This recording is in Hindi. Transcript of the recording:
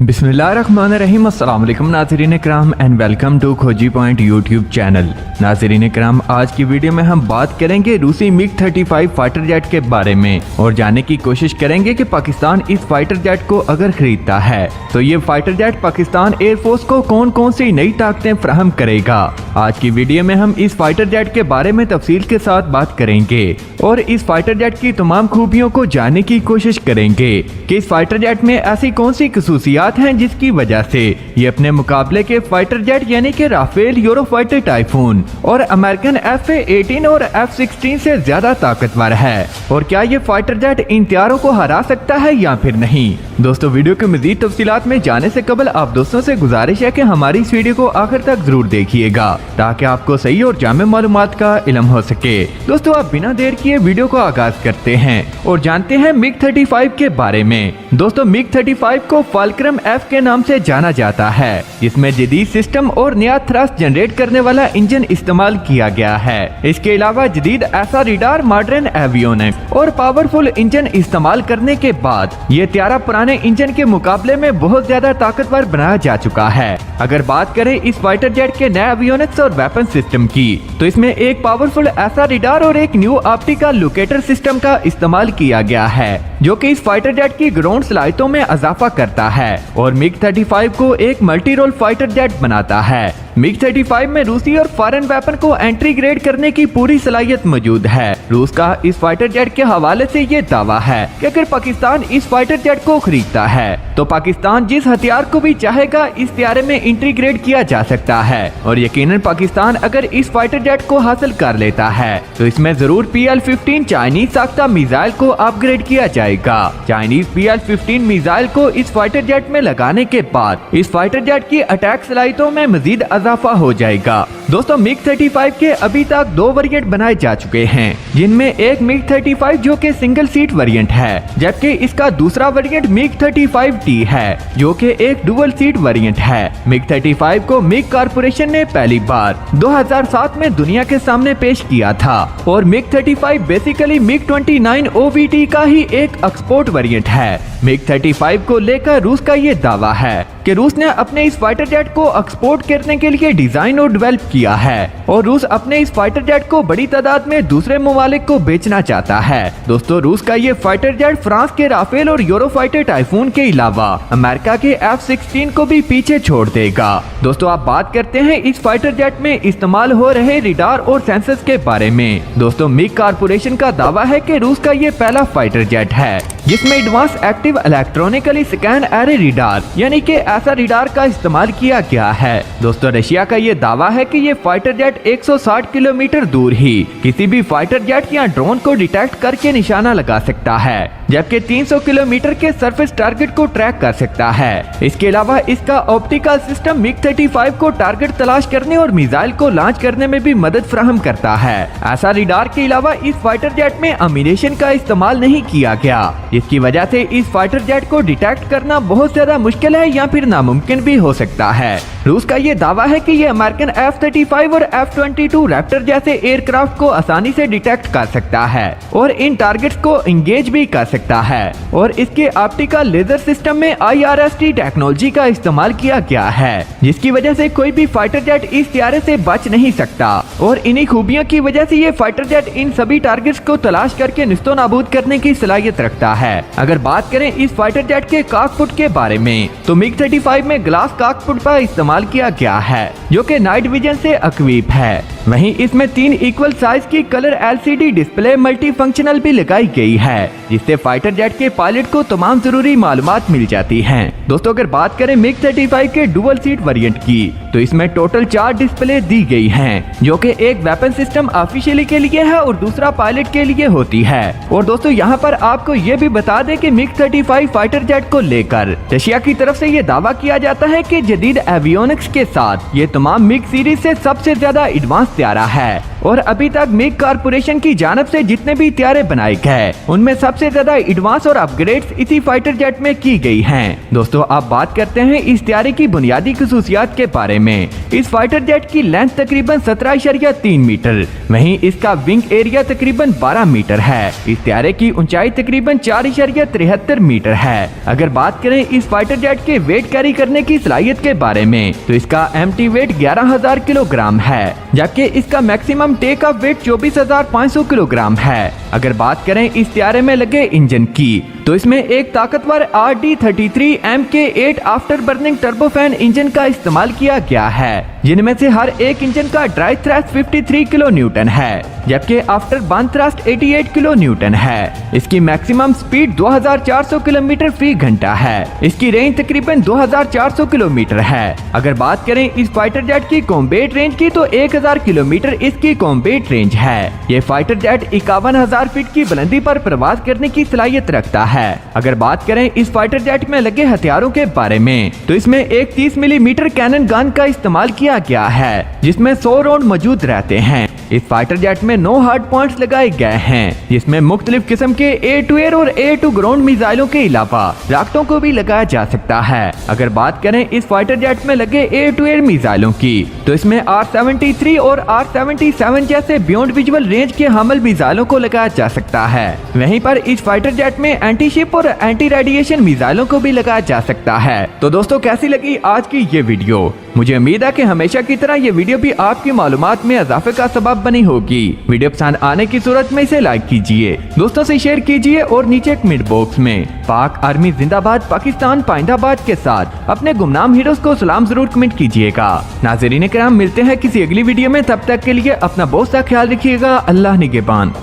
बिस्मिल्लाहिर्रहमानिर्रहीम। अस्सलाम वालेकुम नाज़रीन किराम एंड वेलकम टू खोजी पॉइंट यूट्यूब चैनल। नाज़रीन किराम, आज की वीडियो में हम बात करेंगे रूसी MiG-35 फाइटर जेट के बारे में और जानने की कोशिश करेंगे कि पाकिस्तान इस फाइटर जेट को अगर खरीदता है तो ये फाइटर जेट पाकिस्तान एयरफोर्स को कौन कौन सी नई ताकतें फराहम करेगा। आज की वीडियो में हम इस फाइटर जेट के बारे में तफसील के साथ बात करेंगे और इस फाइटर जेट की तमाम खूबियों को जानने की कोशिश करेंगे कि इस फाइटर जेट में ऐसी कौन सी खसूसियात हैं जिसकी वजह से ये अपने मुकाबले के फाइटर जेट यानी कि राफेल, यूरोफाइटर टाइफून और अमेरिकन F-18 और F-16 से ज्यादा ताकतवर है। और क्या ये फाइटर जेट इन तैयारों को हरा सकता है या फिर नहीं। दोस्तों, वीडियो के मजीद तफसीलात में जाने से कबल आप दोस्तों से गुजारिश है कि हमारी इस वीडियो को आखिर तक जरूर देखिएगा ताकि आपको सही और जामे मालूमात का इल्म हो सके। दोस्तों, आप बिना देर किए वीडियो को आगाज करते हैं और जानते हैं MiG-35 के बारे में। दोस्तों, MiG-35 को फाल्क्रम F के नाम से जाना जाता है, जिसमें जदीद सिस्टम और नया थ्रस्ट जनरेट करने वाला इंजन इस्तेमाल किया गया है। इसके अलावा जदीद ऐसा रडार, मॉडर्न एवियोनिक्स और पावरफुल इंजन इस्तेमाल करने के बाद ये त्यारा पुराने इंजन के मुकाबले में बहुत ज्यादा ताकतवर बनाया जा चुका है। अगर बात करें इस फाइटर जेट के नए एवियोनिक्स और वेपन सिस्टम की, तो इसमें एक पावरफुल ऐसा रडार और एक न्यू ऑप्टिकल लोकेटर सिस्टम का इस्तेमाल किया गया है, जो कि इस फाइटर जेट की ग्राउंड सलाहियतों में इजाफा करता है और MiG-35 को एक मल्टी रोल फाइटर जेट बनाता है। MiG-35 में रूसी और फॉरेन वेपन को एंट्री ग्रेड करने की पूरी सलाहियत मौजूद है। रूस का इस फाइटर जेट के हवाले से ये दावा है कि अगर पाकिस्तान इस फाइटर जेट को खरीदता है तो पाकिस्तान जिस हथियार को भी चाहेगा इस त्यारे में इंटीग्रेट किया जा सकता है और यकीनन पाकिस्तान अगर इस फाइटर जेट को हासिल कर लेता है तो इसमें जरूर PL-15 चाइनीज साख्ता मिसाइल को अपग्रेड किया जाएगा। चाइनीज PL-15 मिसाइल को इस फाइटर जेट में लगाने के बाद इस फाइटर जेट की अटैक सलाहियतों में मजीद इजाफा हो जाएगा। दोस्तों, MiG-35 के अभी तक 2 वेरिएंट बनाए जा चुके हैं, जिनमें एक MiG-35 जो कि सिंगल सीट वेरिएंट है, जबकि इसका दूसरा वेरिएंट MiG-35T है जो कि एक डुअल सीट वेरिएंट है। MiG-35 को MiG कॉर्पोरेशन ने पहली बार 2007 में दुनिया के सामने पेश किया था और MiG-35 बेसिकली MiG-29 OVT का ही एक एक्सपोर्ट वेरिएंट है। MiG-35 को लेकर रूस का ये दावा है कि रूस ने अपने इस फाइटर जेट को एक्सपोर्ट करने के लिए डिजाइन और डेवलप किया है और रूस अपने इस फाइटर जेट को बड़ी तादाद में दूसरे ममालिक को बेचना चाहता है। दोस्तों, रूस का ये फाइटर जेट फ्रांस के राफेल और यूरोफाइटर टाइफून के अलावा अमेरिका के F-16 को भी पीछे छोड़ देगा। दोस्तों, आप बात करते हैं इस फाइटर जेट में इस्तेमाल हो रहे रडार और सेंसर्स के बारे में। दोस्तों, MiG कॉर्पोरेशन का दावा है कि रूस का ये पहला फाइटर जेट है जिसमें advance active electronically scan array radar यानी कि ऐसा रडार का इस्तेमाल किया गया है। दोस्तों, रशिया का ये दावा है कि ये फाइटर जेट 160 किलोमीटर दूर ही किसी भी फाइटर जेट या ड्रोन को डिटेक्ट करके निशाना लगा सकता है, जबकि 300 किलोमीटर के सरफेस टारगेट को ट्रैक कर सकता है। इसके अलावा इसका ऑप्टिकल सिस्टम MiG-35 को टारगेट तलाश करने और मिसाइल को लॉन्च करने में भी मदद फराहम करता है। ऐसा रडार के अलावा इस फाइटर जेट में अम्यूनेशन का इस्तेमाल नहीं किया गया, जिसकी वजह से इस फाइटर जेट को डिटेक्ट करना बहुत ज्यादा मुश्किल है या फिर नामुमकिन भी हो सकता है। रूस का ये दावा है कि ये अमेरिकन F-35 और F-22 रैप्टर जैसे एयरक्राफ्ट को आसानी से डिटेक्ट कर सकता है और इन टारगेट्स को इंगेज भी कर सकता है और इसके ऑप्टिकल लेजर सिस्टम में IRST टेक्नोलॉजी का इस्तेमाल किया गया है, जिसकी वजह से कोई भी फाइटर जेट इस त्यारे से बच नहीं सकता और इन्हीं खूबियों की वजह से ये फाइटर जेट इन सभी टारगेट्स को तलाश करके निस्तो नाबूद करने की सलाहियत रखता है। अगर बात करें इस फाइटर जेट के कॉकपिट के बारे में, तो MiG-35 में ग्लास कॉकपिट का इस्तेमाल किया गया है जो कि नाइट विजन से इक्विप है। वहीं इसमें 3 इक्वल साइज की colour LCD display multi functional भी लगाई गई है, जिससे फाइटर जेट के पायलट को तमाम जरूरी मालूमात मिल जाती हैं। दोस्तों, अगर बात करें MiG-35 के डुअल सीट वेरिएंट की, तो इसमें टोटल 4 डिस्प्ले दी गई हैं, जो कि एक वेपन सिस्टम ऑफिशियली के लिए है और दूसरा पायलट के लिए होती है। और दोस्तों, यहाँ पर आपको ये भी बता दें कि MiG-35 फाइटर जेट को लेकर रशिया की तरफ से ये दावा किया जाता है कि जदीद एवियोनिक्स के साथ ये तमाम MiG सीरीज से सबसे ज्यादा एडवांस त्यारा है और अभी तक मिग कारपोरेशन की जानब से जितने भी हथियार बनाए गए उनमें सबसे ज्यादा एडवांस और अपग्रेड्स इसी फाइटर जेट में की गई हैं। दोस्तों अब बात करते हैं इस हथियार की बुनियादी खसूसियात के बारे में। इस फाइटर जेट की लेंथ तकरीबन 17.3 मीटर, वहीं इसका विंग एरिया तकरीबन 12 मीटर है। इस हथियार की ऊंचाई तकरीबन 4.73 मीटर है। अगर बात करें इस फाइटर जेट के वेट कैरी करने की सलाहियत के बारे में तो इसका एम्प्टी वेट 11,000 किलोग्राम है, जबकि इसका maximum take off weight 24,500 kilogram है। अगर बात करें इस हथियार में लगे इंजन की तो इसमें एक ताकतवर RD-33 Mk8 after burning turbofan engine का इस्तेमाल किया गया है, जिनमें से हर एक इंजन का ड्राइव थ्रस्ट 53 किलो न्यूटन है, जबकि after burn thrust 88 kilo Newton है। इसकी मैक्सिमम स्पीड 2400 किलोमीटर फी घंटा है। इसकी रेंज तकरीबन 2400 किलोमीटर है। अगर बात करें इस फाइटर जेट की कॉम्बैट रेंज की तो 1000 किलोमीटर इसकी कॉम्बैट रेंज है। ये फाइटर जेट 51,000 फीट की बुलंदी पर प्रवास करने की सलाहियत रखता है। अगर बात करें इस फाइटर जेट में लगे हथियारों के बारे में तो इसमें एक 30 मिलीमीटर कैनन गन का इस्तेमाल किया गया है, जिसमें 100 राउंड मौजूद रहते हैं। इस फाइटर जेट में 9 हार्ड पॉइंट्स लगाए गए हैं, जिसमें मुख्तलिफ किस्म के एयर टू एयर और एयर टू ग्राउंड मिसाइलों के अलावा रॉकेटों को भी लगाया जा सकता है। अगर बात करें इस फाइटर जेट में लगे एयर टू एयर मिसाइलों की तो इसमें R-73 और R-77 जैसे बियॉन्ड विजुअल रेंज के हमल मिसाइलों को लगाया जा सकता है। वहीं पर इस फाइटर जेट में एंटी शिप और एंटी रेडिएशन मिसाइलों को भी लगाया जा सकता है। तो दोस्तों कैसी लगी आज की ये वीडियो? मुझे उम्मीद है कि हमेशा की तरह ये वीडियो भी आपकी मालूमात में इजाफे का सबब बनी होगी। वीडियो पसंद आने की सूरत में इसे लाइक कीजिए, दोस्तों से शेयर कीजिए और नीचे कमेंट बॉक्स में पाक आर्मी जिंदाबाद, पाकिस्तान पाइंदाबाद के साथ अपने गुमनाम हीरोज को सलाम जरूर कमेंट कीजिएगा। नाज़रीन किराम, मिलते हैं किसी अगली वीडियो में, तब तक के लिए अपना बहुत सा ख्याल रखिएगा। अल्लाह निगहबान।